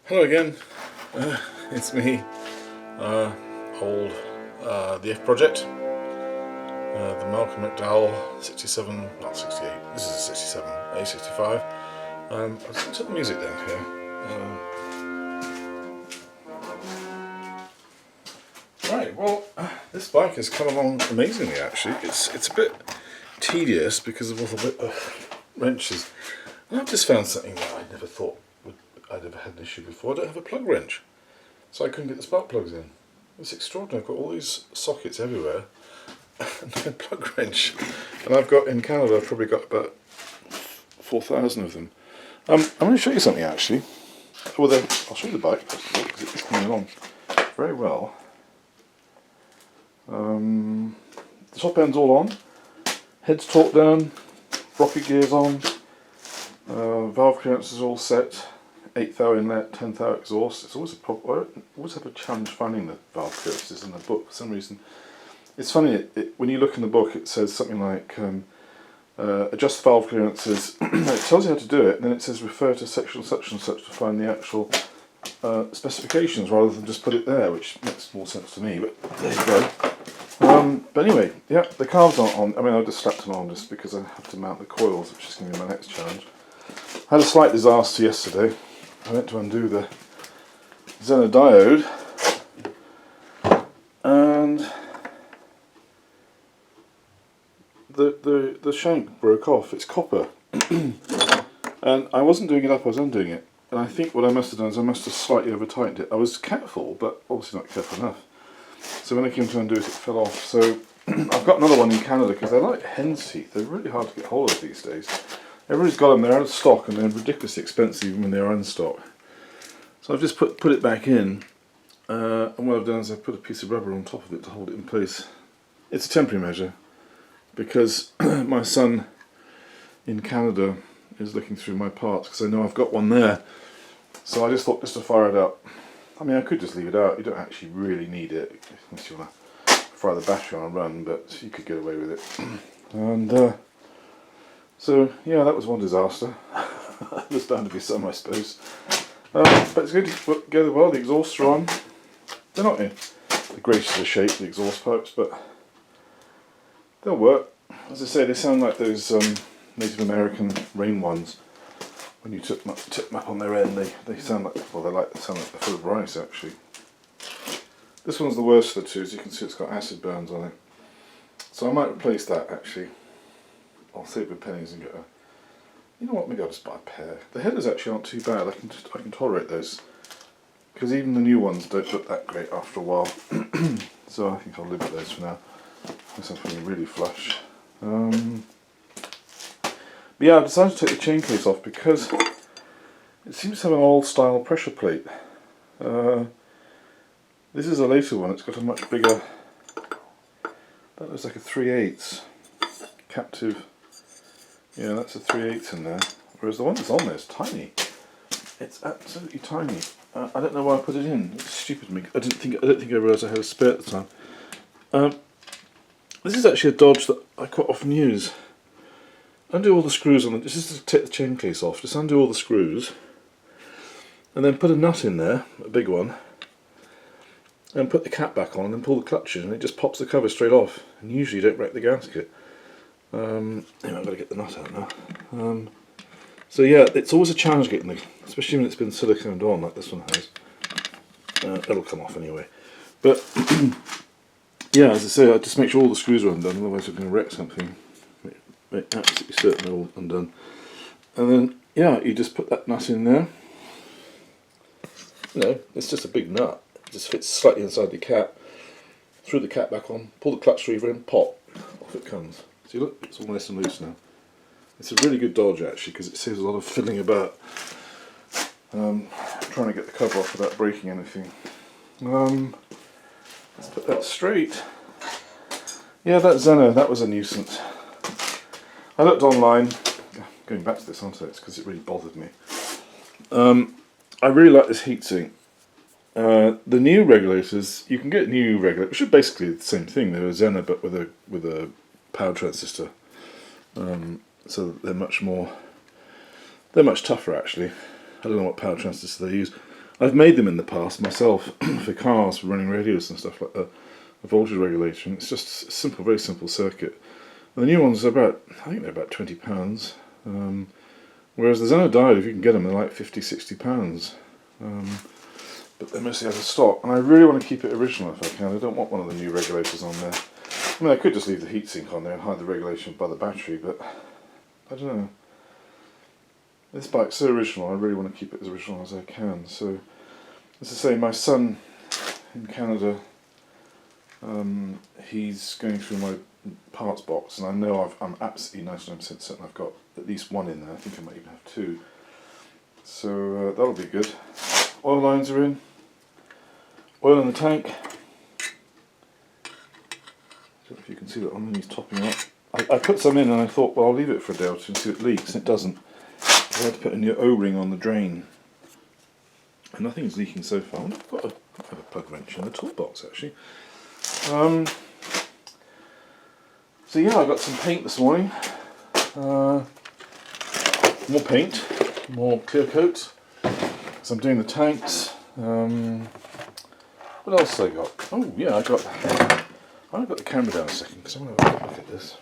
Hello again, it's me, old the F Project, the Malcolm McDowell 67, not 68, this is a 67, A65. Let's turn the music down here. Right, well, this bike has come along amazingly actually. It's a bit tedious because of all the bit of wrenches. And I've just found something that I never thought I'd ever had an issue before. I don't have a plug wrench, so I couldn't get the spark plugs in. It's extraordinary. I've got all these sockets everywhere and no plug wrench. And I've got, in Canada, I've probably got about 4,000 of them. I'm going to show you something actually. Well, then, I'll show you the bike because it's coming along very well. The top end's all on, head's torqued down, rocket gears on, valve clearance is all set. 8 thou inlet, 10 thou exhaust. It's always a problem. I always have a challenge finding the valve clearances in the book for some reason. It's funny, when you look in the book it says something like adjust valve clearances. It tells you how to do it, and then it says refer to section such and such to find the actual specifications rather than just put it there, which makes more sense to me, but there you go. But anyway, yeah, the calves aren't on. I mean, I just slapped them on just because I have to mount the coils, which is going to be my next challenge. I had a slight disaster yesterday. I went to undo the Zener diode and the shank broke off. It's copper and I wasn't doing it up, I was undoing it, and I think what I must have done is I must have slightly over tightened it. I was careful, but obviously not careful enough, so when I came to undo it, it fell off. So I've got another one in Canada because they're like hen's teeth. They're really hard to get hold of these days. Everybody's got them, they're out of stock and they're ridiculously expensive even when they're in stock. So I've just put it back in, and what I've done is I've put a piece of rubber on top of it to hold it in place. It's a temporary measure because my son in Canada is looking through my parts because I know I've got one there. So I just thought just to fire it up. I mean, I could just leave it out, you don't actually really need it unless you want to fire the battery on a run, but you could get away with it. And so yeah, that was one disaster. There's bound to be some, I suppose. But it's good to work together well. The exhausts are on. They're not in the greatest of shape, the exhaust pipes, but they'll work. As I say, they sound like those Native American rain ones. When you tip them up on their end, they sound like, well, they sound like they're full of rice actually. This one's the worst of the two. As you can see, it's got acid burns on it. So I might replace that actually. I'll save the pennies and get a. You know what? Maybe I'll just buy a pair. The headers actually aren't too bad. I can tolerate those because even the new ones don't look that great after a while. So I think I'll live with those for now. Unless I'm feeling really flush. But yeah, I've decided to take the chain case off because it seems to have an old style pressure plate. This is a later one. It's got a much bigger. That looks like a 3/8 captive. Yeah, that's a 3/8 in there, whereas the one that's on there is tiny. It's absolutely tiny. I don't know why I put it in. It's stupid of me. I don't think I realised I had a spare at the time. This is actually a dodge that I quite often use. Undo all the screws on it. This is to take the chain case off. Just undo all the screws, and then put a nut in there, a big one, and put the cap back on, and then pull the clutch in, and it just pops the cover straight off. And usually you don't wreck the gasket. Anyway, I've got to get the nut out now. So yeah, it's always a challenge getting the, especially when it's been siliconed on like this one has. It'll come off anyway. But yeah, as I say, I just make sure all the screws are undone, otherwise we're going to wreck something. Make absolutely certain they're all undone. And then yeah, you just put that nut in there. You know, it's just a big nut. It just fits slightly inside the cap. Threw the cap back on, pull the clutch lever in, pop, off it comes. See, look, it's all nice and loose now. It's a really good dodge actually because it saves a lot of fiddling about trying to get the cover off without breaking anything. Let's put that straight. Yeah, that Zener, that was a nuisance. I looked online, going back to this, aren't I? It's because it really bothered me. I really like this heatsink. The new regulators, you can get new regulators, which are basically the same thing. They're a Zener but with a power transistor, so they're much tougher actually. I don't know what power transistor they use. I've made them in the past myself for cars, for running radios and stuff like that. A voltage regulation. It's just a simple, very simple circuit. And the new ones are about, I think they're about £20. Whereas the Xeno diode, if you can get them, they're like £50–60. But they're mostly out of stock, and I really want to keep it original if I can. I don't want one of the new regulators on there. I mean, I could just leave the heatsink on there and hide the regulation by the battery, but I don't know. This bike's so original, I really want to keep it as original as I can. So, as I say, my son in Canada, he's going through my parts box, and I know I'm absolutely 99% certain I've got at least one in there. I think I might even have two. So that'll be good. Oil lines are in. Oil in the tank. I don't know if you can see that on, he's topping up. I put some in and I thought, well, I'll leave it for a day or two and see if it leaks, and it doesn't. I had to put a new O-ring on the drain, and nothing's leaking so far. I've got I have a plug wrench in the toolbox actually. So yeah, I got some paint this morning. More paint, more clear coat. So I'm doing the tanks. What else have I got? Oh yeah, I've got the camera down a second because I want to have a look at this.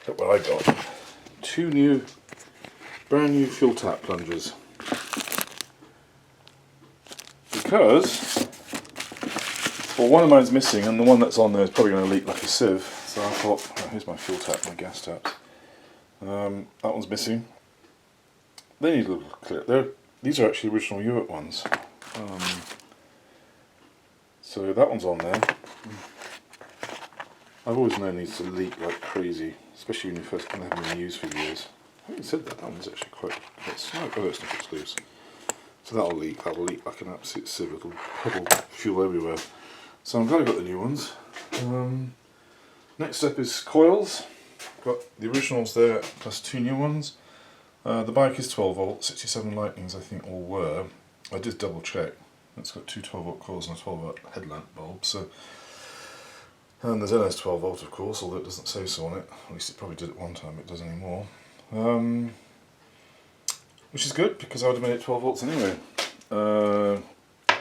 Look what I got. Two brand new fuel tap plungers. Because, well, one of mine's missing and the one that's on there is probably going to leak like a sieve. So I thought, oh, here's my fuel tap, my gas tap. That one's missing. They need a little clear. These are actually original Europe ones. So that one's on there. I've always known these to leak like crazy, especially when you first haven't been used for years. I haven't said that one's actually quite snug. Oh, it's not exclusive. So that'll leak like an absolute sieve. It'll puddle fuel everywhere. So I'm glad I got the new ones. Next up is coils. Got the originals there plus two new ones. The bike is 12 volt, 67 lightnings I think all were. I did double check. It's got two 12 volt coils and a 12 volt headlamp bulb. So, and the Xeno's 12 volt of course, although it doesn't say so on it. At least it probably did at one time, it doesn't anymore. Which is good because I would have made it 12 volts anyway.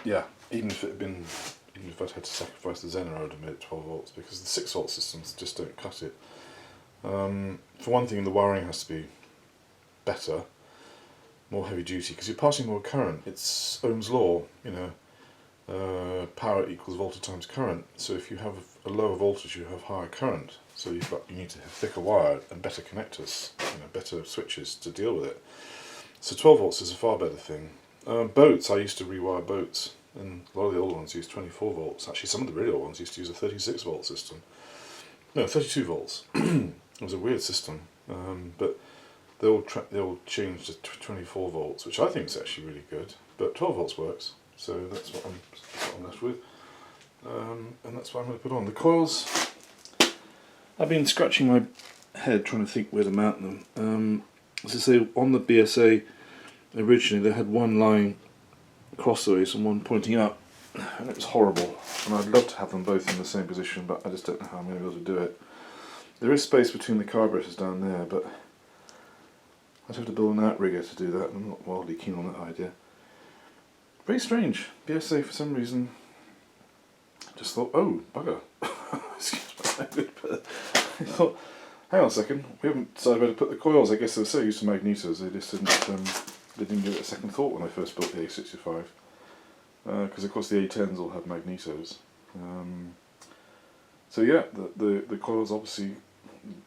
Yeah, even if I'd had to sacrifice the Xeno, I would have made it 12 volts because the 6 volt systems just don't cut it. For one thing, the wiring has to be better, more heavy duty, because you're passing more current. It's Ohm's law, you know, power equals voltage times current. So if you have a lower voltage, you have higher current. So you need to have thicker wire and better connectors, you know, better switches to deal with it. So 12 volts is a far better thing. Boats, I used to rewire boats, and a lot of the old ones used 24 volts. Actually, some of the really old ones used to use a 36 volt system. No, 32 volts. It was a weird system, but they all changed to 24 volts, which I think is actually really good. But 12 volts works, so that's what I'm left with, and that's what I'm going to put on the coils. I've been scratching my head trying to think where to mount them. As I say, on the BSA originally they had one line crossways and one pointing up, and it was horrible. And I'd love to have them both in the same position, but I just don't know how I'm going to be able to do it. There is space between the carburetors down there, but I'd have to build an outrigger to do that, and I'm not wildly keen on that idea. Very strange. BSA, for some reason, just thought, oh, bugger. Excuse my language, but I thought, hang on a second, we haven't decided where to put the coils. I guess they were so used to magnetos, they just didn't give it a second thought when I first built the A65. Because of course the A10s all have magnetos. So yeah, the coils obviously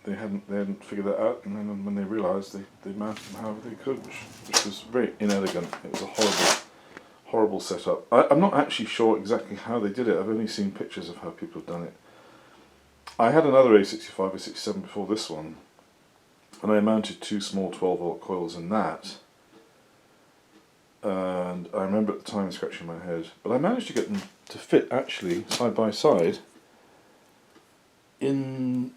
they hadn't figured that out, and then when they realised, they mounted them however they could, which was very inelegant. It was a horrible setup. I'm not actually sure exactly how they did it. I've only seen pictures of how people have done it. I had another A65, A67 before this one, and I mounted two small 12 volt coils in that. And I remember at the time scratching my head, but I managed to get them to fit actually side by side in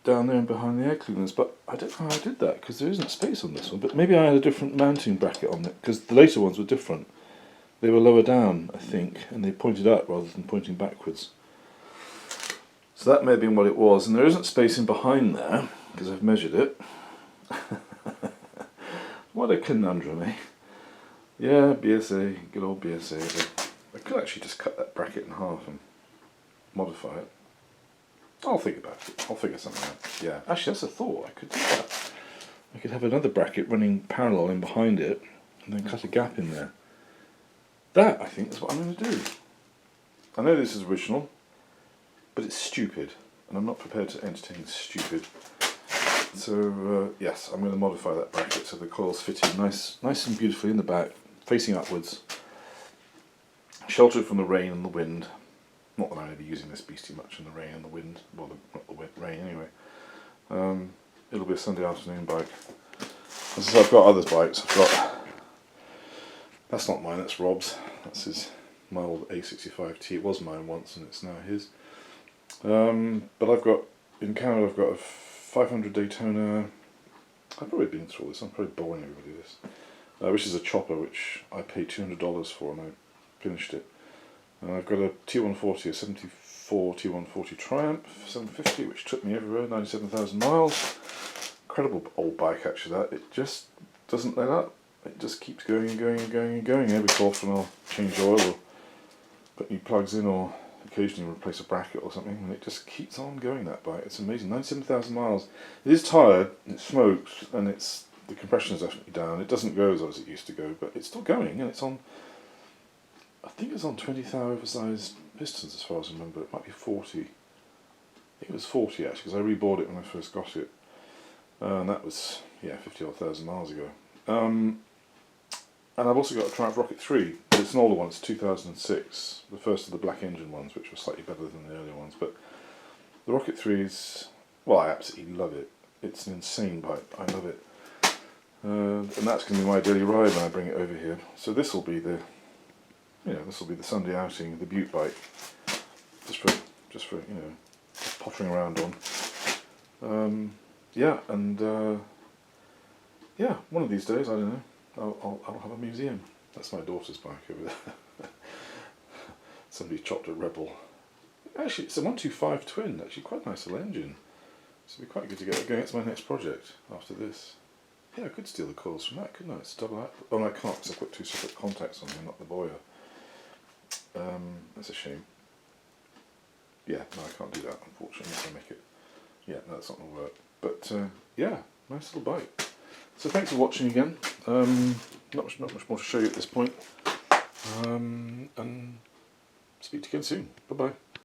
down there and behind the air cleaners, but I don't know how I did that because there isn't space on this one. But maybe I had a different mounting bracket on it, because the later ones were different. They were lower down, I think, and they pointed up rather than pointing backwards. So that may have been what it was, and there isn't space in behind there, because I've measured it. What a conundrum, eh? Yeah, BSA, good old BSA. But I could actually just cut that bracket in half and modify it. I'll think about it. I'll figure something out. Yeah, actually that's a thought. I could do that. I could have another bracket running parallel in behind it, and then cut a gap in there. That, I think, is what I'm going to do. I know this is original, but it's stupid, and I'm not prepared to entertain stupid. So yes, I'm going to modify that bracket so the coils fit in nice and beautifully in the back, facing upwards, sheltered from the rain and the wind. Not that I'm going to be using this beastie much in the rain and the wind, well, not the rain anyway. It'll be a Sunday afternoon bike. As I said, I've got other bikes. I've got, that's not mine, that's Rob's. That's my old A65T. It was mine once and it's now his. But I've got, in Canada, I've got a 500 Daytona. I've probably been through all this, I'm probably boring everybody with this. Which is a chopper which I paid $200 for and I finished it. And I've got a T140, a 74 T140 Triumph 750, which took me everywhere, 97,000 miles. Incredible old bike actually that. It just doesn't let up. It just keeps going and going and going and going. Every so often I'll change oil or put new plugs in or occasionally replace a bracket or something, and it just keeps on going, that bike. It's amazing, 97,000 miles. It is tired, it smokes, and the compression is definitely down. It doesn't go as it used to go, but it's still going, and it's on, I think it's on 20 thou oversized pistons as far as I remember. It might be 40. I think it was 40 actually, because I rebought it when I first got it. And that was, yeah, 50 odd thousand miles ago. And I've also got a Triumph Rocket 3, but it's an older one, it's 2006. The first of the black engine ones, which were slightly better than the earlier ones. But the Rocket 3 is, well, I absolutely love it. It's an insane bike, I love it. And that's going to be my daily ride when I bring it over here. So this will be the, this will be the Sunday outing, the Butte bike, just for just pottering around on. Yeah, and yeah, one of these days, I don't know, I'll have a museum. That's my daughter's bike over there. Somebody chopped a Rebel. Actually, it's a 125 twin. Actually, quite a nice little engine. So it'd be quite good to get going. It's my next project after this. Yeah, I could steal the coils from that, couldn't I? It's double out. Oh, no, I can't because I've got two separate contacts on here, not the boiler. That's a shame. Yeah, no, I can't do that, unfortunately, if I make it. Yeah, no, that's not going to work. But, yeah, nice little bike. So thanks for watching again. Not much more to show you at this point. And speak to you again soon. Bye-bye.